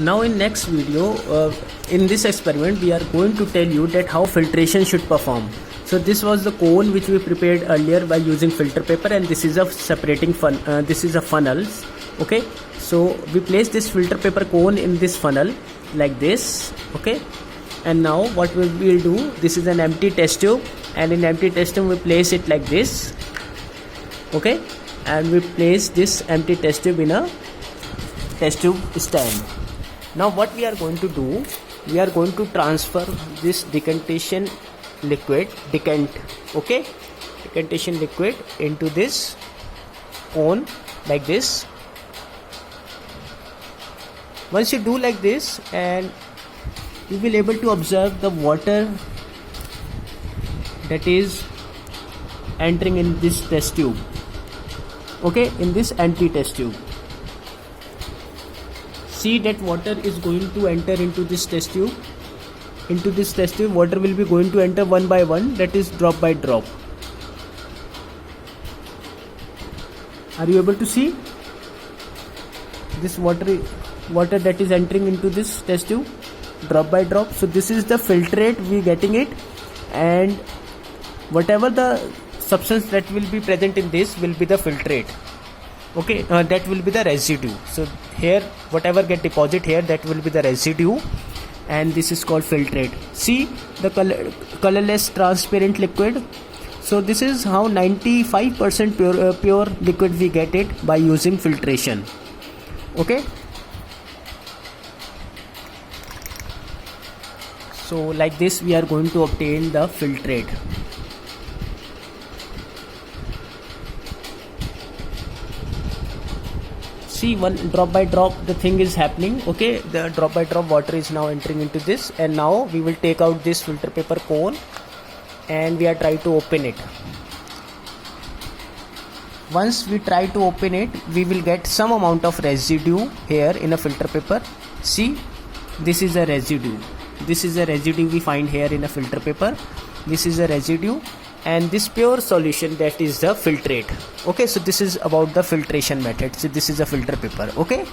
Now in next video, in this experiment we are going to tell you that how filtration should perform. So this was the cone which we prepared earlier by using filter paper, and this is a separating this is a funnel. Okay, so we place this filter paper cone in this funnel like this. Okay, and now what we will do, this is an empty test tube, and in empty test tube we place it like this. Okay, and we place this empty test tube in a test tube stand. Now what we are going to do, we are going to transfer this decantation liquid, decantation liquid into this cone like this. Once you do like this, and you will able to observe the water that is entering in this test tube. Okay, in this empty test tube, see that water is going to enter into this test tube. Into this test tube, water will be going to enter one by one, that is drop by drop. Are you able to see this water that is entering into this test tube drop by drop? So this is the filtrate we getting it, and whatever the substance that will be present in this will be the filtrate. Okay, that will be the residue. So here whatever get deposit here, that will be the residue, and this is called filtrate. See the colorless transparent liquid. So this is how 95% pure liquid we get it by using filtration. Okay, so like this we are going to obtain the filtrate. See, one drop by drop the thing is happening. Okay, the drop by drop water is now entering into this, and now we will take out this filter paper cone and we are trying to open it. Once we try to open it, we will get some amount of residue here in a filter paper. See, this is a residue. This is a residue we find here in a filter paper. This is a residue, and this pure solution, that is the filtrate. Okay, so this is about the filtration method. So this is a filter paper. Okay.